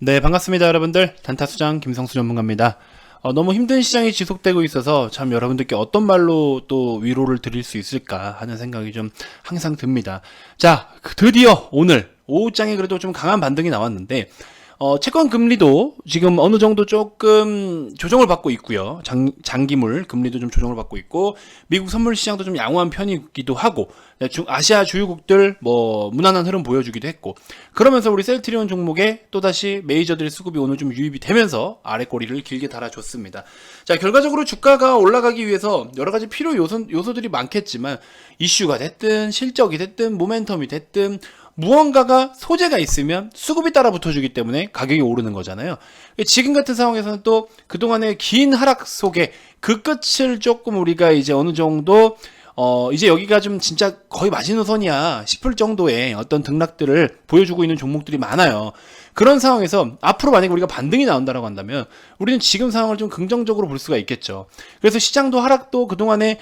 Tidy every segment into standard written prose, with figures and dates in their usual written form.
네, 반갑습니다, 여러분들. 단타수장 김성수 전문가입니다. 너무 힘든 시장이 지속되고 있어서 참 여러분들께 어떤 말로 또 위로를 드릴 수 있을까 하는 생각이 좀 항상 듭니다. 자, 드디어 오늘 오후장에 그래도 좀 강한 반등이 나왔는데 채권 금리도 지금 어느 정도 조금 조정을 받고 있고요. 장기물 금리도 좀 조정을 받고 있고, 미국 선물 시장도 좀 양호한 편이기도 하고, 아시아 주요국들 뭐 무난한 흐름 보여주기도 했고, 그러면서 우리 셀트리온 종목에 또다시 메이저들의 수급이 오늘 좀 유입이 되면서 아래 꼬리를 길게 달아줬습니다. 자, 결과적으로 주가가 올라가기 위해서 여러 가지 필요 요소들이 많겠지만, 이슈가 됐든 실적이 됐든 모멘텀이 됐든 무언가가 소재가 있으면 수급이 따라 붙어주기 때문에 가격이 오르는 거잖아요. 지금 같은 상황에서는 또 그동안의 긴 하락 속에 그 끝을 조금 우리가 이제 어느 정도 이제 여기가 좀 진짜 거의 마지노선이야 싶을 정도의 어떤 등락들을 보여주고 있는 종목들이 많아요. 그런 상황에서 앞으로 만약에 우리가 반등이 나온다라고 한다면 우리는 지금 상황을 좀 긍정적으로 볼 수가 있겠죠. 그래서 시장도 하락도 그동안에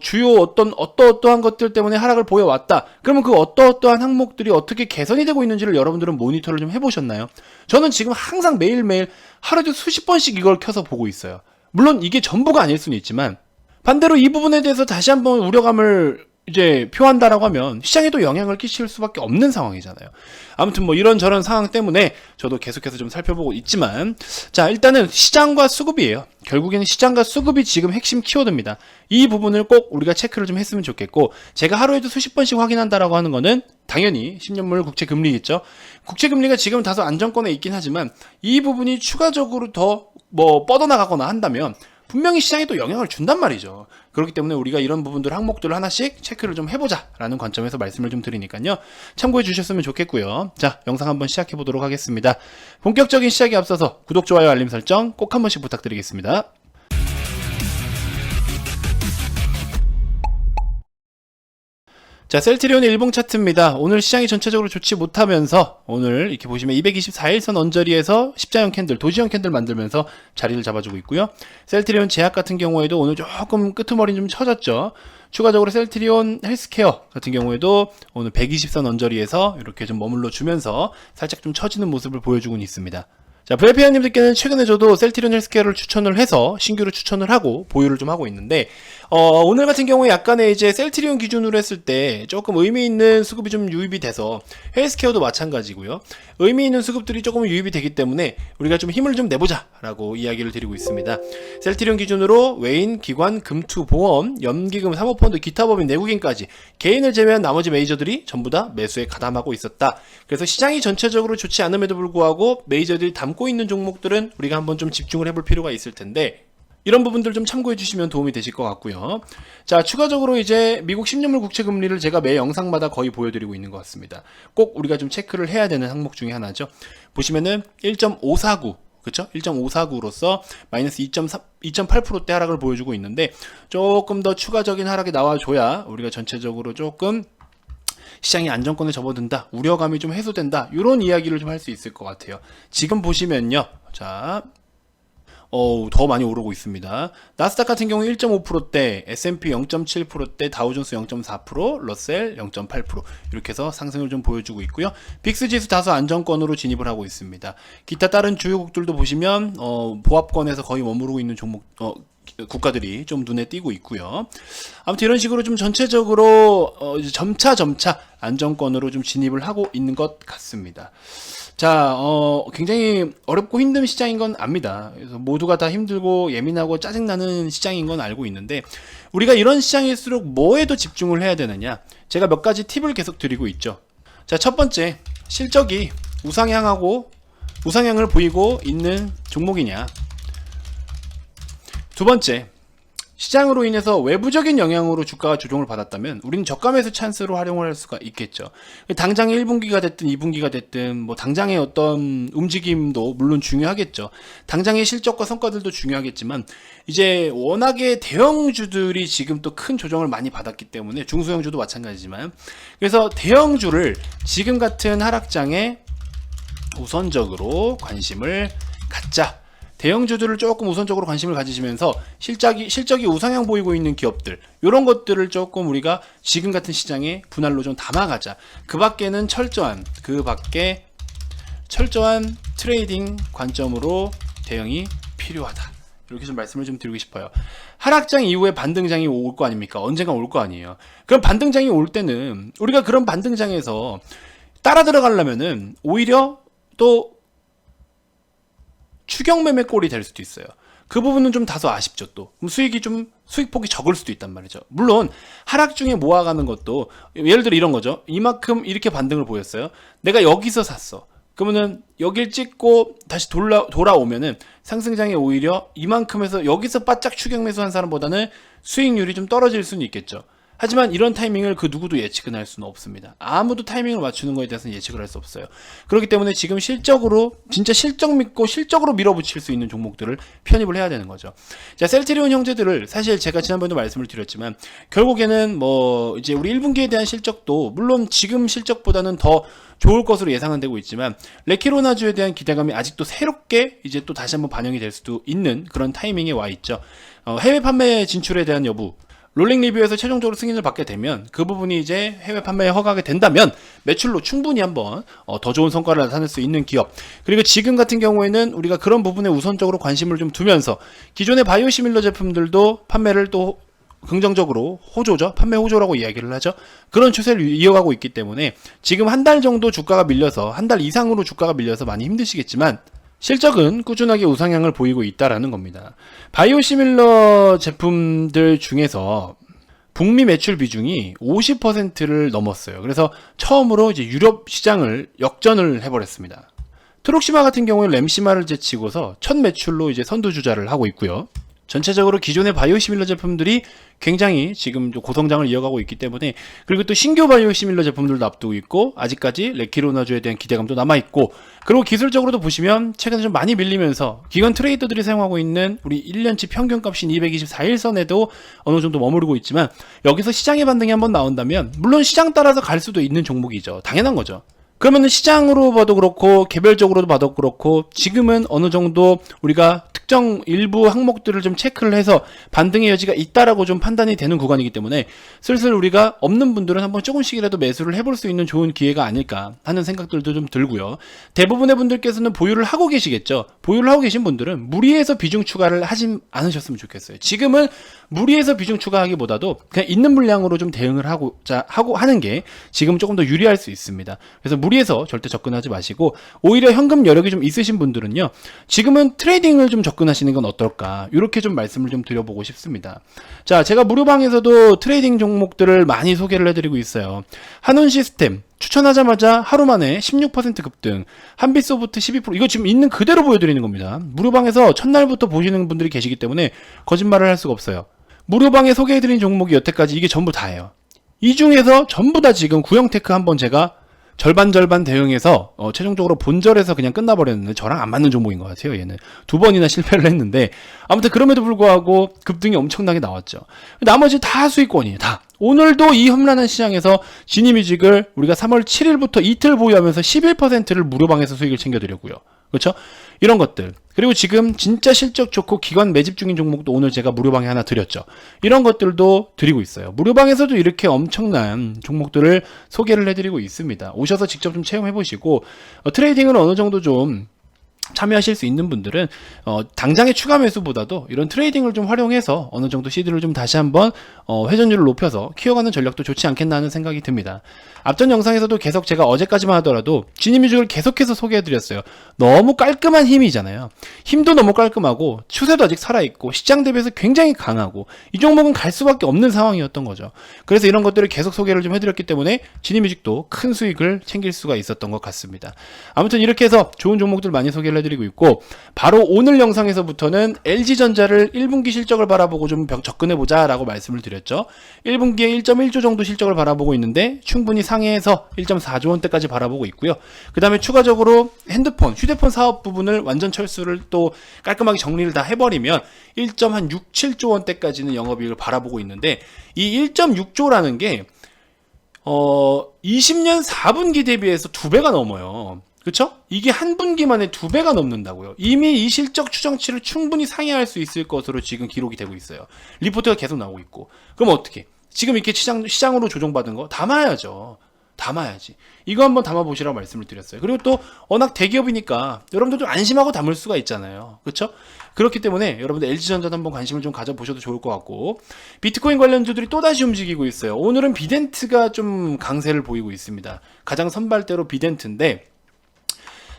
주요 어떠한 것들 때문에 하락을 보여왔다. 그러면 그 어떠한 항목들이 어떻게 개선이 되고 있는지를 여러분들은 모니터를 좀 해보셨나요? 저는 지금 항상 매일매일 하루에도 수십 번씩 이걸 켜서 보고 있어요. 물론 이게 전부가 아닐 수는 있지만, 반대로 이 부분에 대해서 다시 한번 우려감을 이제 표한다라고 하면 시장에도 영향을 끼칠 수밖에 없는 상황이잖아요. 아무튼 뭐 이런저런 상황 때문에 저도 계속해서 좀 살펴보고 있지만, 자, 일단은 시장과 수급이에요. 결국에는 시장과 수급이 지금 핵심 키워드입니다. 이 부분을 꼭 우리가 체크를 좀 했으면 좋겠고, 제가 하루에도 수십 번씩 확인한다라고 하는 거는 당연히 10년물 국채금리겠죠. 국채금리가 지금 다소 안정권에 있긴 하지만 이 부분이 추가적으로 더 뭐 뻗어나가거나 한다면 분명히 시장에 또 영향을 준단 말이죠. 그렇기 때문에 우리가 이런 부분들 항목들을 하나씩 체크를 좀 해보자 라는 관점에서 말씀을 좀 드리니까요, 참고해 주셨으면 좋겠고요. 자, 영상 한번 시작해 보도록 하겠습니다. 본격적인 시작에 앞서서 구독, 좋아요, 알림 설정 꼭 한 번씩 부탁드리겠습니다. 자, 셀트리온의 일봉 차트입니다. 오늘 시장이 전체적으로 좋지 못하면서 오늘 이렇게 보시면 224일선 언저리에서 십자형 캔들, 도지형 캔들 만들면서 자리를 잡아주고 있고요. 셀트리온 제약 같은 경우에도 오늘 조금 끄트머리 좀 쳐졌죠. 추가적으로 셀트리온 헬스케어 같은 경우에도 오늘 120선 언저리에서 이렇게 좀 머물러 주면서 살짝 좀 처지는 모습을 보여주고 있습니다. 자, VIP님들께는 최근에 저도 셀트리온 헬스케어를 추천을 해서 신규로 추천을 하고 보유를 좀 하고 있는데, 오늘 같은 경우에 약간의 이제 셀트리온 기준으로 했을 때 조금 의미 있는 수급이 좀 유입이 돼서, 헬스케어도 마찬가지고요. 의미 있는 수급들이 조금 유입이 되기 때문에 우리가 좀 힘을 좀 내보자 라고 이야기를 드리고 있습니다. 셀트리온 기준으로 외인, 기관, 금투, 보험, 연기금, 사모펀드, 기타 법인, 내국인까지 개인을 제외한 나머지 메이저들이 전부 다 매수에 가담하고 있었다. 그래서 시장이 전체적으로 좋지 않음에도 불구하고 메이저들이 담고 있는 종목들은 우리가 한번 좀 집중을 해볼 필요가 있을 텐데, 이런 부분들 좀 참고해 주시면 도움이 되실 것 같고요. 자, 추가적으로 이제 미국 10년물 국채 금리를 제가 매 영상마다 거의 보여드리고 있는 것 같습니다. 꼭 우리가 좀 체크를 해야 되는 항목 중에 하나죠. 보시면은 1.549, 그쵸? 1.549로서 마이너스 2.8%대 하락을 보여주고 있는데, 조금 더 추가적인 하락이 나와줘야 우리가 전체적으로 조금 시장이 안정권에 접어든다, 우려감이 좀 해소된다, 이런 이야기를 좀 할 수 있을 것 같아요. 지금 보시면요, 자, 더 많이 오르고 있습니다. 나스닥 같은 경우 1.5%대, S&P 0.7%대, 다우존스 0.4%, 러셀 0.8% 이렇게 해서 상승을 좀 보여주고 있고요. 빅스 지수 다소 안정권으로 진입을 하고 있습니다. 기타 다른 주요국들도 보시면 보합권에서 거의 머무르고 있는 종목 국가들이 좀 눈에 띄고 있고요. 아무튼 이런 식으로 좀 전체적으로 점차 안정권으로 좀 진입을 하고 있는 것 같습니다. 자, 굉장히 어렵고 힘든 시장인 건 압니다. 그래서 모두가 다 힘들고 예민하고 짜증나는 시장인 건 알고 있는데, 우리가 이런 시장일수록 뭐에 더 집중을 해야 되느냐? 제가 몇 가지 팁을 계속 드리고 있죠. 자, 첫 번째, 실적이 우상향을 보이고 있는 종목이냐? 두 번째, 시장으로 인해서 외부적인 영향으로 주가가 조정을 받았다면 우리는 저가 매수 찬스로 활용을 할 수가 있겠죠. 당장의 1분기가 됐든 2분기가 됐든 뭐 당장의 어떤 움직임도 물론 중요하겠죠. 당장의 실적과 성과들도 중요하겠지만, 이제 워낙에 대형주들이 지금 또 큰 조정을 많이 받았기 때문에, 중소형주도 마찬가지지만, 그래서 대형주를 지금 같은 하락장에 우선적으로 관심을 갖자. 대형주들을 조금 우선적으로 관심을 가지시면서 실적이 우상향 보이고 있는 기업들, 이런 것들을 조금 우리가 지금 같은 시장에 분할로 좀 담아가자. 그 밖에 철저한 트레이딩 관점으로 대응이 필요하다. 이렇게 좀 말씀을 좀 드리고 싶어요. 하락장 이후에 반등장이 올 거 아닙니까? 언젠가 올 거 아니에요. 그럼 반등장이 올 때는 우리가 그런 반등장에서 따라 들어가려면은 오히려 또 추격매매 꼴이 될 수도 있어요. 그 부분은 좀 다소 아쉽죠. 또 수익폭이 적을 수도 있단 말이죠. 물론 하락 중에 모아가는 것도 예를 들어 이런 거죠. 이만큼 이렇게 반등을 보였어요. 내가 여기서 샀어. 그러면은 여길 찍고 다시 돌아오면은 상승장에 오히려 이만큼에서 여기서 바짝 추격 매수한 사람보다는 수익률이 좀 떨어질 수는 있겠죠. 하지만 이런 타이밍을 그 누구도 예측은 할 수는 없습니다. 아무도 타이밍을 맞추는 거에 대해서는 예측을 할 수 없어요. 그렇기 때문에 지금 실적으로 진짜 실적 믿고 실적으로 밀어붙일 수 있는 종목들을 편입을 해야 되는 거죠. 자, 셀트리온 형제들을 사실 제가 지난번에도 말씀을 드렸지만 결국에는 뭐 이제 우리 1분기에 대한 실적도 물론 지금 실적보다는 더 좋을 것으로 예상은 되고 있지만 레키로나주에 대한 기대감이 아직도 새롭게 이제 또 다시 한번 반영이 될 수도 있는 그런 타이밍에 와 있죠. 해외 판매 진출에 대한 여부, 롤링 리뷰에서 최종적으로 승인을 받게 되면 그 부분이 이제 해외 판매에 허가가 된다면 매출로 충분히 한번 더 좋은 성과를 나타낼 수 있는 기업, 그리고 지금 같은 경우에는 우리가 그런 부분에 우선적으로 관심을 좀 두면서 기존의 바이오시밀러 제품들도 판매를 또 긍정적으로 호조죠. 판매 호조라고 이야기를 하죠. 그런 추세를 이어가고 있기 때문에 지금 한 달 정도 주가가 밀려서 한 달 이상으로 주가가 밀려서 많이 힘드시겠지만 실적은 꾸준하게 우상향을 보이고 있다라는 겁니다. 바이오시밀러 제품들 중에서 북미 매출 비중이 50%를 넘었어요. 그래서 처음으로 이제 유럽 시장을 역전을 해버렸습니다. 트록시마 같은 경우에 램시마를 제치고서 첫 매출로 이제 선두주자를 하고 있고요. 전체적으로 기존의 바이오시밀러 제품들이 굉장히 지금 고성장을 이어가고 있기 때문에, 그리고 또 신규 바이오시밀러 제품들도 앞두고 있고 아직까지 레키로나주에 대한 기대감도 남아있고, 그리고 기술적으로도 보시면 최근에 좀 많이 밀리면서 기관 트레이더들이 사용하고 있는 우리 1년치 평균값인 224일선에도 어느 정도 머무르고 있지만 여기서 시장의 반등이 한번 나온다면 물론 시장 따라서 갈 수도 있는 종목이죠. 당연한 거죠. 그러면은 시장으로 봐도 그렇고 개별적으로도 봐도 그렇고 지금은 어느 정도 우리가 특정 일부 항목들을 좀 체크를 해서 반등의 여지가 있다라고 좀 판단이 되는 구간이기 때문에 슬슬 우리가 없는 분들은 한번 조금씩이라도 매수를 해볼 수 있는 좋은 기회가 아닐까 하는 생각들도 좀 들고요. 대부분의 분들께서는 보유를 하고 계시겠죠. 보유를 하고 계신 분들은 무리해서 비중 추가를 하지 않으셨으면 좋겠어요. 지금은 무리해서 비중 추가하기보다도 그냥 있는 물량으로 좀 대응을 하고 하는 게 지금 조금 더 유리할 수 있습니다. 그래서 무리해서 절대 접근하지 마시고 오히려 현금 여력이 좀 있으신 분들은요, 지금은 트레이딩을 좀 접근하시는 건 어떨까, 이렇게 좀 말씀을 좀 드려보고 싶습니다. 자, 제가 무료방에서도 트레이딩 종목들을 많이 소개를 해드리고 있어요. 한온 시스템 추천하자마자 하루 만에 16% 급등, 한빛소프트 12%, 이거 지금 있는 그대로 보여드리는 겁니다. 무료방에서 첫날부터 보시는 분들이 계시기 때문에 거짓말을 할 수가 없어요. 무료방에 소개해드린 종목이 여태까지 이게 전부 다예요. 이 중에서 전부 다 지금 구형테크 한번 제가 절반 대응해서 최종적으로 본절에서 그냥 끝나버렸는데 저랑 안 맞는 종목인 것 같아요. 얘는 두 번이나 실패를 했는데 아무튼 그럼에도 불구하고 급등이 엄청나게 나왔죠. 나머지 다 수익권이에요. 다. 오늘도 이 험난한 시장에서 지니뮤직을 우리가 3월 7일부터 이틀 보유하면서 11%를 무료방에서 수익을 챙겨드렸고요. 그렇죠? 이런 것들. 그리고 지금 진짜 실적 좋고 기관 매집 중인 종목도 오늘 제가 무료방에 하나 드렸죠. 이런 것들도 드리고 있어요. 무료방에서도 이렇게 엄청난 종목들을 소개를 해드리고 있습니다. 오셔서 직접 좀 체험해보시고 트레이딩을 어느 정도 좀 참여하실 수 있는 분들은 당장의 추가 매수보다도 이런 트레이딩을 좀 활용해서 어느 정도 시드를 좀 다시 한번 회전율을 높여서 키워가는 전략도 좋지 않겠나 하는 생각이 듭니다. 앞전 영상에서도 계속 제가 어제까지만 하더라도 지니뮤직을 계속해서 소개해드렸어요. 너무 깔끔한 힘이잖아요. 힘도 너무 깔끔하고 추세도 아직 살아있고 시장 대비해서 굉장히 강하고 이 종목은 갈 수밖에 없는 상황이었던 거죠. 그래서 이런 것들을 계속 소개를 좀 해드렸기 때문에 지니뮤직도 큰 수익을 챙길 수가 있었던 것 같습니다. 아무튼 이렇게 해서 좋은 종목들 많이 소개를 해드리고 있고, 바로 오늘 영상에서부터는 LG전자를 1분기 실적을 바라보고 좀 접근해보자 라고 말씀을 드렸죠. 1분기에 1.1조 정도 실적을 바라보고 있는데 충분히 상회해서 1.4조 원대까지 바라보고 있고요. 그 다음에 추가적으로 휴대폰 사업 부분을 완전 철수를 또 깔끔하게 정리를 다 해버리면 1.67조 원대까지는 영업이익을 바라보고 있는데, 이 1.6조라는 게 20년 4분기 대비해서 2배가 넘어요. 그렇죠? 이게 한 분기만에 2배가 넘는다고요. 이미 이 실적 추정치를 충분히 상회할 수 있을 것으로 지금 기록이 되고 있어요. 리포트가 계속 나오고 있고. 그럼 어떻게? 지금 이렇게 시장으로 조정받은 거 담아야죠. 담아야지. 이거 한번 담아보시라고 말씀을 드렸어요. 그리고 또 워낙 대기업이니까 여러분들 좀 안심하고 담을 수가 있잖아요. 그렇죠? 그렇기 때문에 여러분들 LG전자도 한번 관심을 좀 가져보셔도 좋을 것 같고, 비트코인 관련주들이 또다시 움직이고 있어요. 오늘은 비덴트가 좀 강세를 보이고 있습니다. 가장 선발대로 비덴트인데,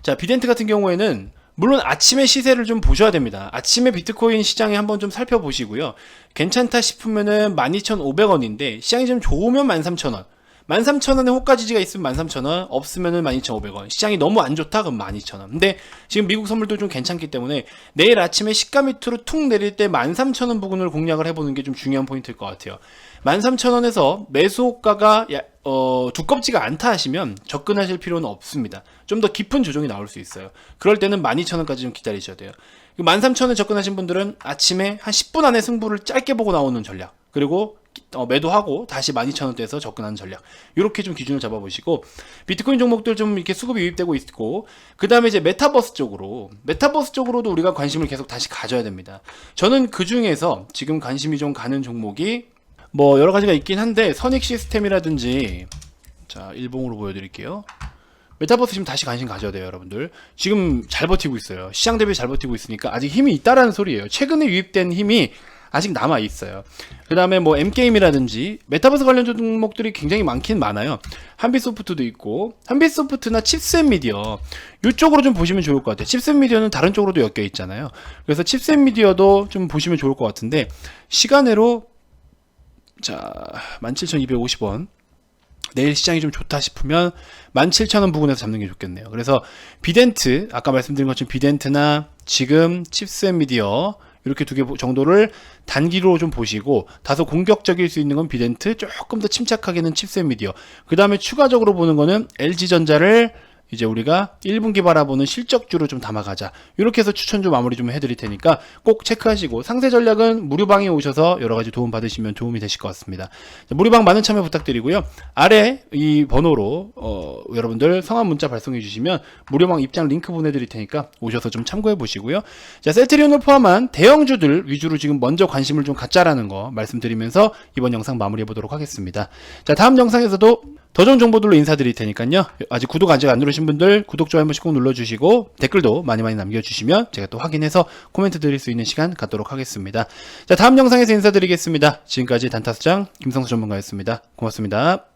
자, 비덴트 같은 경우에는 물론 아침에 시세를 좀 보셔야 됩니다. 아침에 비트코인 시장에 한번 좀 살펴보시고요. 괜찮다 싶으면은 12,500원인데 시장이 좀 좋으면 13,000원. 13,000원에 호가 지지가 있으면 13,000원, 없으면은 12,500원. 시장이 너무 안 좋다 그럼 12,000원. 근데 지금 미국 선물도 좀 괜찮기 때문에 내일 아침에 시가 밑으로 툭 내릴 때 13,000원 부근을 공략을 해보는 게 좀 중요한 포인트일 것 같아요. 13,000원에서 매수 호가가 두껍지가 않다 하시면 접근하실 필요는 없습니다. 좀 더 깊은 조정이 나올 수 있어요. 그럴 때는 12,000원까지 좀 기다리셔야 돼요. 13,000원에 접근하신 분들은 아침에 한 10분 안에 승부를 짧게 보고 나오는 전략, 그리고 매도하고 다시 12,000원대에서 접근하는 전략, 이렇게 좀 기준을 잡아보시고, 비트코인 종목들 좀 이렇게 수급이 유입되고 있고, 그 다음에 이제 메타버스 쪽으로도 우리가 관심을 계속 다시 가져야 됩니다. 저는 그 중에서 지금 관심이 좀 가는 종목이 뭐 여러 가지가 있긴 한데, 선익 시스템이라든지, 자, 일봉으로 보여드릴게요. 메타버스 지금 다시 관심 가져야 돼요, 여러분들. 지금 잘 버티고 있어요. 시장 대비 잘 버티고 있으니까 아직 힘이 있다라는 소리예요. 최근에 유입된 힘이 아직 남아 있어요. 그 다음에 뭐 M게임이라든지 메타버스 관련 종목들이 굉장히 많긴 많아요. 한빛소프트도 있고, 한빛소프트나 칩셋미디어 이쪽으로 좀 보시면 좋을 것 같아요. 칩셋미디어는 다른 쪽으로도 엮여 있잖아요. 그래서 칩셋미디어도 좀 보시면 좋을 것 같은데, 시간으로 자 17,250원, 내일 시장이 좀 좋다 싶으면 17,000원 부근에서 잡는 게 좋겠네요. 그래서 비덴트, 아까 말씀드린 것처럼 비덴트나 지금 칩셋미디어 이렇게 두 개 정도를 단기로 좀 보시고, 다소 공격적일 수 있는 건 비덴트, 조금 더 침착하게는 칩셋미디어, 그 다음에 추가적으로 보는 거는 LG전자를 이제 우리가 1분기 바라보는 실적주로 좀 담아가자, 이렇게 해서 추천주 마무리 좀 해드릴 테니까 꼭 체크하시고, 상세 전략은 무료방에 오셔서 여러가지 도움 받으시면 도움이 되실 것 같습니다. 무료방 많은 참여 부탁드리고요. 아래 이 번호로 여러분들 성함 문자 발송해 주시면 무료방 입장 링크 보내드릴 테니까 오셔서 좀 참고해 보시고요. 자, 셀트리온을 포함한 대형주들 위주로 지금 먼저 관심을 좀 갖자라는 거 말씀드리면서 이번 영상 마무리해 보도록 하겠습니다. 자, 다음 영상에서도 더 좋은 정보들로 인사드릴 테니까요. 아직 구독 안 누르신 분들 구독, 좋아요 한 번씩 꼭 눌러주시고, 댓글도 많이 남겨주시면 제가 또 확인해서 코멘트 드릴 수 있는 시간 갖도록 하겠습니다. 자, 다음 영상에서 인사드리겠습니다. 지금까지 단타수장 김성수 전문가였습니다. 고맙습니다.